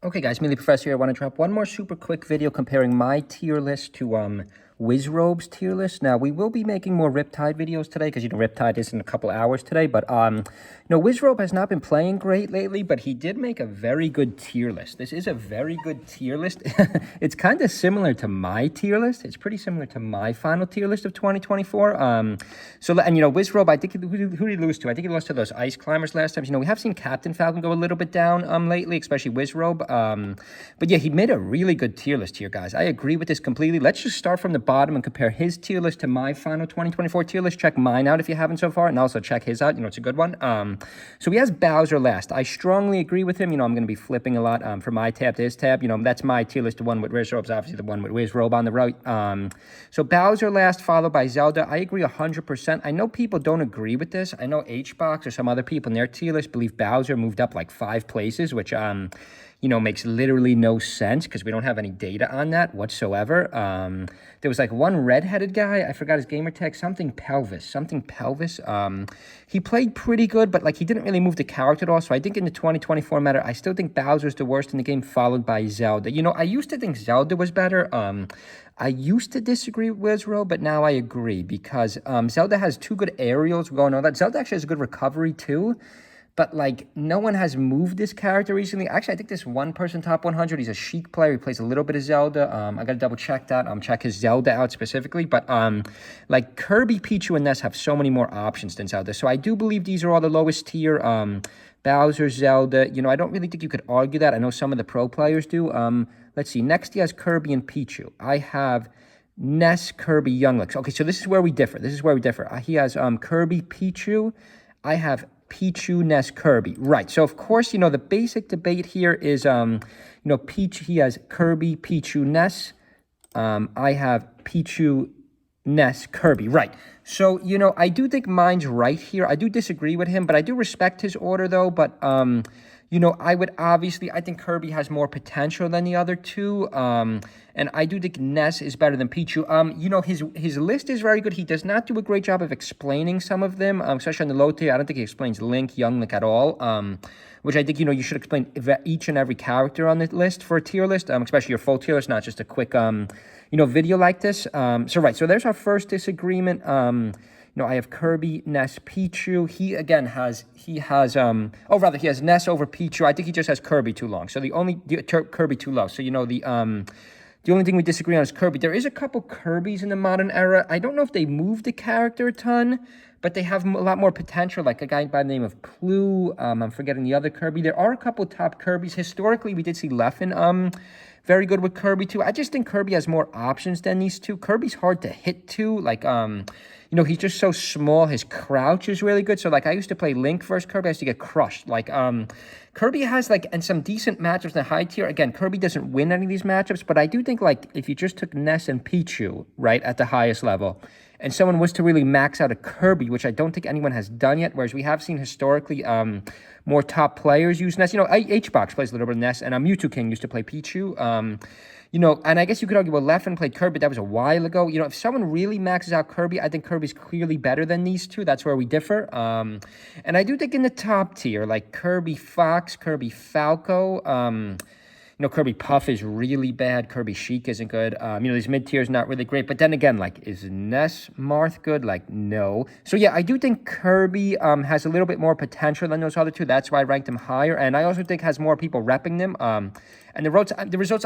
Okay guys, MeleeProfessor here. I want to drop one more super quick video comparing my tier list to Wizzrobe's tier list. Now, we will be making more Riptide videos today because, Riptide is in a couple hours today. But, Wizzrobe has not been playing great lately, but he did make a very good tier list. This is a very good tier list. It's kind of similar to my tier list. It's pretty similar to my final tier list of 2024. Wizzrobe, I think, who did he lose to? I think he lost to those Ice Climbers last time. We have seen Captain Falcon go a little bit down lately, especially Wizzrobe. But yeah, he made a really good tier list here, guys. I agree with this completely. Let's just start from the bottom and compare his tier list to my final 2024 tier list. Check mine out if you haven't so far, and also check his out. It's a good one. So he has Bowser last. I strongly agree with him. I'm going to be flipping a lot from my tab to his tab. That's my tier list. The one with Wizzrobe's obviously the one with Wizzrobe on the right. So Bowser last, followed by Zelda. I agree 100%. I know people don't agree with this. I know HBox or some other people in their tier list believe Bowser moved up like 5 places, which makes literally no sense because we don't have any data on that whatsoever. There was like one redheaded guy, I forgot his gamer tag, something pelvis. He played pretty good, but he didn't really move the character at all. So I think in the 2024 meta, I still think Bowser's the worst in the game, followed by Zelda. I used to think Zelda was better. I used to disagree with Wizzrobe, but now I agree because Zelda has 2 good aerials going on. That Zelda actually has a good recovery too. But, no one has moved this character recently. Actually, I think this one person, top 100, he's a Sheik player. He plays a little bit of Zelda. I got to double check that. Check his Zelda out specifically. But, Kirby, Pichu, and Ness have so many more options than Zelda. So I do believe these are all the lowest tier. Bowser, Zelda. I don't really think you could argue that. I know some of the pro players do. Let's see. Next, he has Kirby and Pichu. I have Ness, Kirby, Young Link. Okay, so this is where we differ. He has Kirby, Pichu. I have Pichu, Ness, Kirby. Right. So, of course, the basic debate here is, Pichu, he has Kirby, Pichu, Ness. I have Pichu, Ness, Kirby. Right. So, I do think mine's right here. I do disagree with him, but I do respect his order, though. But, I think Kirby has more potential than the other two. And I do think Ness is better than Pichu. His list is very good. He does not do a great job of explaining some of them, especially on the low tier. I don't think he explains Link, Young Link at all, which I think, you should explain each and every character on the list for a tier list, especially your full tier list, not just a quick, video like this. So there's our first disagreement. I have Kirby, Ness, Pichu. He has Ness over Pichu. I think he just has Kirby too long. So Kirby too low. So, the only thing we disagree on is Kirby. There is a couple Kirbys in the modern era. I don't know if they moved the character a ton, but they have a lot more potential, like a guy by the name of Plu. I'm forgetting the other Kirby. There are a couple top Kirbys. Historically, we did see Leffen very good with Kirby, too. I just think Kirby has more options than these two. Kirby's hard to hit, too. He's just so small. His crouch is really good. So, I used to play Link versus Kirby. I used to get crushed. Kirby has, and some decent matchups in the high tier. Again, Kirby doesn't win any of these matchups, but I do think, if you just took Ness and Pichu, right, at the highest level, and someone was to really max out a Kirby, which I don't think anyone has done yet, whereas we have seen historically more top players use Ness. HBox plays a little bit of Ness, and Mewtwo King used to play Pichu. And I guess you could argue, well, Leffen played Kirby. That was a while ago. If someone really maxes out Kirby, I think Kirby's clearly better than these two. That's where we differ. And I do think in the top tier, Kirby Fox, Kirby Falco, Kirby Puff is really bad. Kirby Sheik isn't good. These mid-tier is not really great. But then again, is Ness Marth good? No. So, yeah, I do think Kirby has a little bit more potential than those other two. That's why I ranked him higher. And I also think has more people repping them. And the results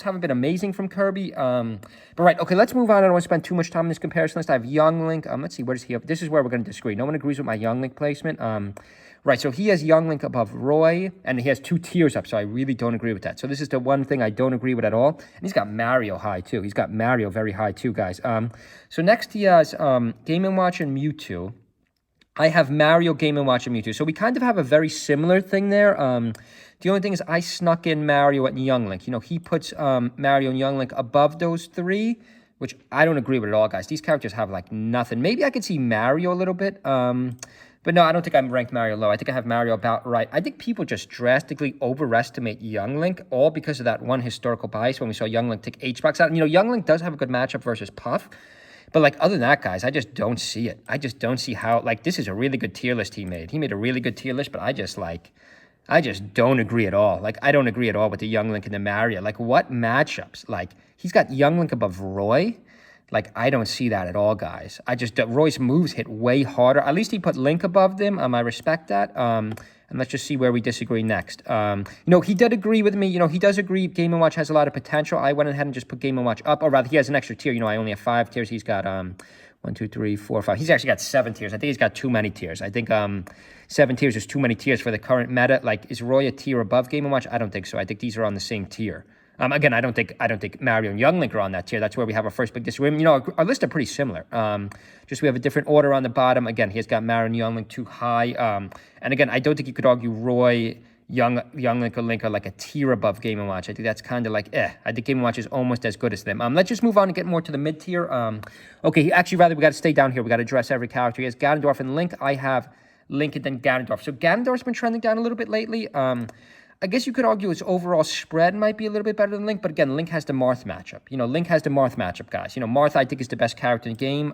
haven't been amazing from Kirby. But right, okay, let's move on. I don't want to spend too much time on this comparison list. I have Young Link. Let's see, where does he have? This is where we're going to disagree. No one agrees with my Young Link placement. Right, so he has Young Link above Roy, and he has 2 tiers up, so I really don't agree with that. So this is the one thing I don't agree with at all. And he's got Mario high, too. He's got Mario very high, too, guys. So next he has Game & Watch and Mewtwo. I have Mario, Game & Watch, and Mewtwo. So we kind of have a very similar thing there. The only thing is I snuck in Mario and Young Link. He puts Mario and Young Link above those 3, which I don't agree with at all, guys. These characters have, nothing. Maybe I could see Mario a little bit. But no, I don't think I'm ranked Mario low. I think I have Mario about right. I think people just drastically overestimate Young Link, all because of that one historical bias when we saw Young Link take HBox out. Young Link does have a good matchup versus Puff. But, other than that, guys, I just don't see it. I just don't see how, this is a really good tier list he made. He made a really good tier list, but I just, I just don't agree at all. Like, I don't agree at all with the Young Link and the Mario. Like, what matchups? Like, he's got Young Link above Roy. Like, I don't see that at all, guys. Roy's moves hit way harder. At least he put Link above them. I respect that. And let's just see where we disagree next. He did agree with me. He does agree Game & Watch has a lot of potential. I went ahead and just put Game & Watch up. Or rather, he has an extra tier. I only have 5 tiers. He's got 1, 2, 3, 4, 5. He's actually got 7 tiers. I think he's got too many tiers. I think 7 tiers is too many tiers for the current meta. Like, is Roy a tier above Game & Watch? I don't think so. I think these are on the same tier. Again, I don't think Mario and Young Link are on that tier. That's where we have our first big disagreement. Our lists are pretty similar. Just we have a different order on the bottom. Again, he's got Mario and Young Link too high. And again, I don't think you could argue Roy, Young Link or Link are like a tier above Game & Watch. I think that's kind of like, I think Game & Watch is almost as good as them. Let's just move on and get more to the mid tier. Okay, actually, rather, we got to stay down here. We got to address every character. He has Ganondorf and Link. I have Link and then Ganondorf. So Ganondorf's been trending down a little bit lately. I guess you could argue his overall spread might be a little bit better than Link, but again, Link has the Marth matchup. Link has the Marth matchup, guys. Marth, I think, is the best character in the game.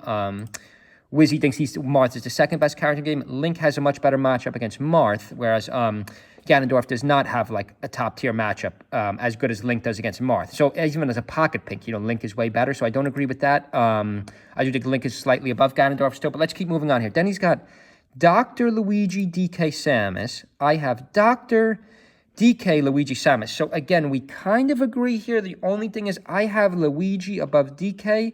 Wizzy thinks Marth is the second best character in the game. Link has a much better matchup against Marth, whereas Ganondorf does not have, like, a top-tier matchup as good as Link does against Marth. So even as a pocket pick, Link is way better, so I don't agree with that. I do think Link is slightly above Ganondorf still, but let's keep moving on here. Then he's got Dr. Luigi DK Samus. I have Dr. DK Luigi Samus. So again, we kind of agree here. The only thing is I have Luigi above DK.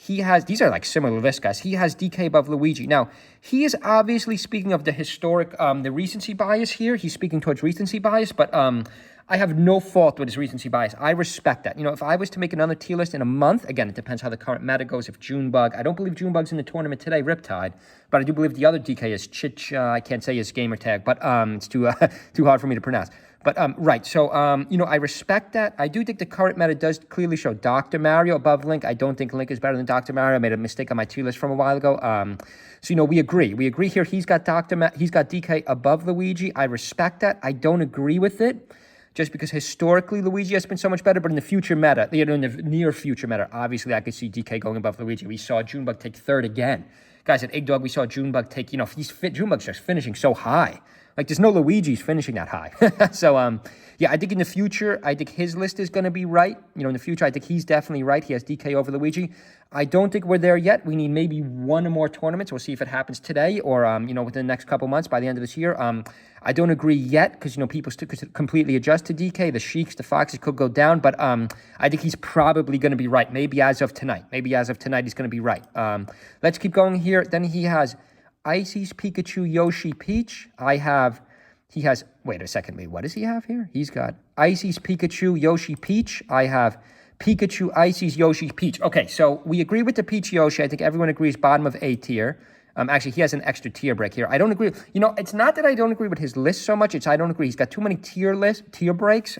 These are like similar lists, guys. He has DK above Luigi. Now, he is obviously speaking of the historic, the recency bias here. He's speaking towards recency bias, but I have no fault with his recency bias. I respect that. If I was to make another tier list in a month, again, it depends how the current meta goes. If Junebug, I don't believe Junebug's in the tournament today, Riptide, but I do believe the other DK is Chich, I can't say his gamer tag, but it's too hard for me to pronounce. But, right, so, I respect that. I do think the current meta does clearly show Dr. Mario above Link. I don't think Link is better than Dr. Mario. I made a mistake on my tier list from a while ago. So, we agree. We agree here. He's got DK above Luigi. I respect that. I don't agree with it, just because historically Luigi has been so much better. But in the future meta, in the near future meta, obviously I could see DK going above Luigi. We saw Junebug take third again. Guys, at Egg Dog, we saw Junebug take, Junebug's just finishing so high. Like, there's no Luigi's finishing that high. So, yeah, I think in the future, I think his list is going to be right. In the future, I think he's definitely right. He has DK over Luigi. I don't think we're there yet. We need maybe one or more tournaments. We'll see if it happens today or, within the next couple months by the end of this year. I don't agree yet because, people still could completely adjust to DK. The Sheiks, the Foxes could go down, but I think he's probably going to be right. Maybe as of tonight. He's going to be right. Let's keep going here. Then he has Icy's Pikachu, Yoshi, Peach. Wait a second, what does he have here? He's got Icy's Pikachu, Yoshi, Peach. I have Pikachu, Icy's, Yoshi, Peach. Okay, so we agree with the Peach Yoshi. I think everyone agrees bottom of A tier. Actually, he has an extra tier break here. I don't agree. It's not that I don't agree with his list so much. It's I don't agree. He's got too many tier breaks.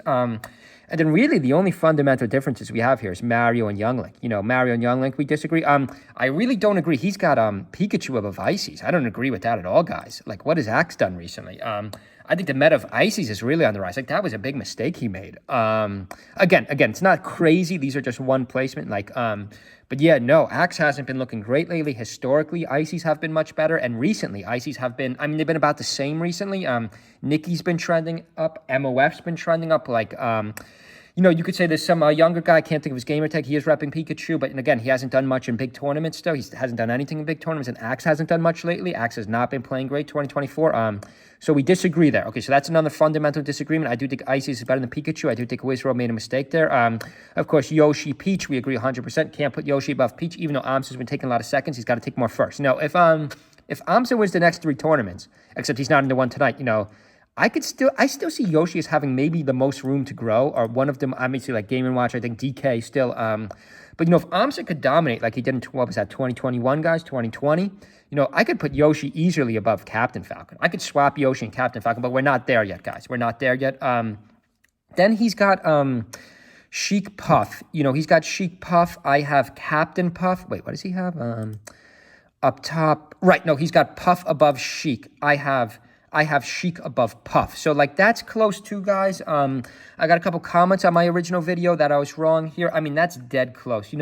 And then really the only fundamental differences we have here is Mario and Young Link. Mario and Young Link, we disagree. I really don't agree. He's got Pikachu above Icy's. I don't agree with that at all, guys. Like, what has Axe done recently? I think the meta of Icy's is really on the rise. Like, that was a big mistake he made. Again, it's not crazy. These are just one placement. But yeah, no, Axe hasn't been looking great lately. Historically, Icy's have been much better. And recently, Icy's have been, they've been about the same recently. Nikki's been trending up. MOF's been trending up. You could say there's some younger guy, I can't think of his gamer tag, he is repping Pikachu, but again, he hasn't done much in big tournaments still. He hasn't done anything in big tournaments, and Axe hasn't done much lately. Axe has not been playing great 2024. So we disagree there. Okay, so that's another fundamental disagreement. I do think Icy's is better than Pikachu. I do think Wizzrobe made a mistake there. Of course, Yoshi, Peach, we agree 100%. Can't put Yoshi above Peach, even though Amsa's been taking a lot of seconds. He's got to take more first. If Amsa wins the next 3 tournaments, except he's not in the one tonight, I still see Yoshi as having maybe the most room to grow, or one of them, obviously, like Game & Watch, I think DK still. But, if Amsa could dominate like he did in, 2021, guys, 2020, I could put Yoshi easily above Captain Falcon. I could swap Yoshi and Captain Falcon, but we're not there yet, guys. We're not there yet. Then he's got Sheik Puff. He's got Sheik Puff. I have Captain Puff. Wait, what does he have? Up top. Right, no, he's got Puff above Sheik. I have Sheik above Puff. So, that's close too, guys. I got a couple comments on my original video that I was wrong here. That's dead close.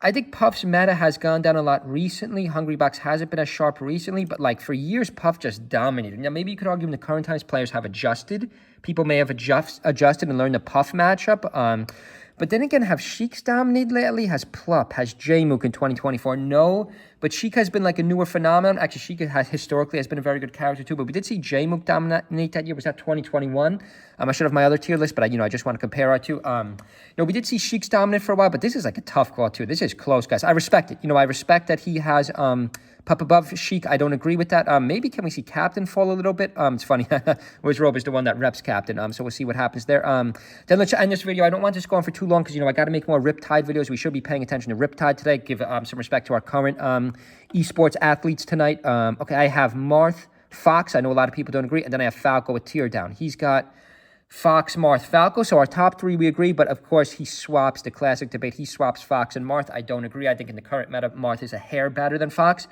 I think Puff's meta has gone down a lot recently. Hungrybox hasn't been as sharp recently, but like for years, Puff just dominated. Now, maybe you could argue in the current times, players have adjusted. People may have adjusted and learned the Puff matchup. But then again, have Sheik's dominated lately? Has Plup? Has J-Mook in 2024? No, but Sheik has been like a newer phenomenon. Actually, Sheik has historically been a very good character too, but we did see J-Mook dominate that year. Was that 2021? I should have my other tier list, but I just want to compare our two. We did see Sheik's dominant for a while, but this is like a tough call too. This is close, guys. I respect it. I respect that he has Pup above Sheik. I don't agree with that. Maybe can we see Captain fall a little bit? It's funny. Wizzrobe is the one that reps Captain. So we'll see what happens there. Then let's end this video. I don't want this going for too long because, I got to make more Riptide videos. We should be paying attention to Riptide today. Give some respect to our current esports athletes tonight. Okay, I have Marth, Fox. I know a lot of people don't agree. And then I have Falco with tier down. He's got Fox, Marth, Falco. So our top three, we agree. But, of course, he swaps the classic debate. He swaps Fox and Marth. I don't agree. I think in the current meta, Marth is a hair better than Fox.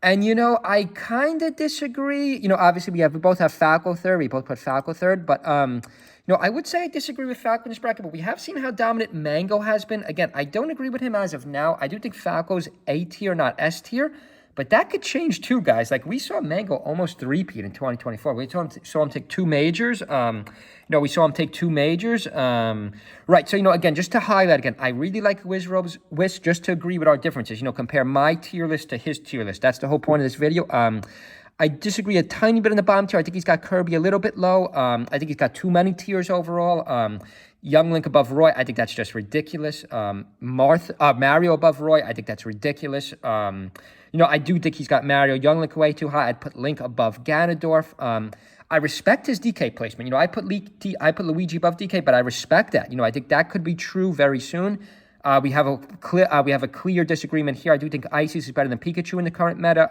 And, I kind of disagree. Obviously, we both have Falco third. We both put Falco third. But, I would say I disagree with Falco in this bracket. But we have seen how dominant Mango has been. Again, I don't agree with him as of now. I do think Falco's A tier, not S tier. But that could change too, guys. Like, we saw Mango almost three-peat in 2024. We saw him take two majors. We saw him take two majors. Right, so, again, just to highlight again, I really like Wizzrobe's Wiz, just to agree with our differences. Compare my tier list to his tier list. That's the whole point of this video. I disagree a tiny bit in the bottom tier. I think he's got Kirby a little bit low. I think he's got too many tiers overall. Young Link above Roy, I think that's just ridiculous. Mario above Roy, I think that's ridiculous. I do think he's got Mario, Young Link way too high. I'd put Link above Ganondorf. I respect his DK placement. I put Luigi above DK, but I respect that. I think that could be true very soon. We have a clear disagreement here. I do think Isis is better than Pikachu in the current meta.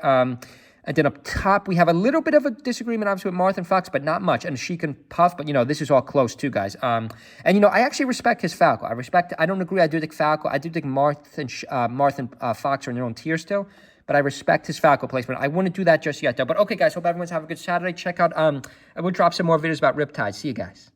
And then up top, we have a little bit of a disagreement, obviously, with Marth and Fox, but not much. And Sheik and Puff, but, this is all close, too, guys. And, I actually respect his Falco. I don't agree. I do think Falco. I do think Marth and Fox are in their own tier still. But I respect his Falco placement. I wouldn't do that just yet, though. But, okay, guys, hope everyone's having a good Saturday. Check out, I will drop some more videos about Riptide. See you guys.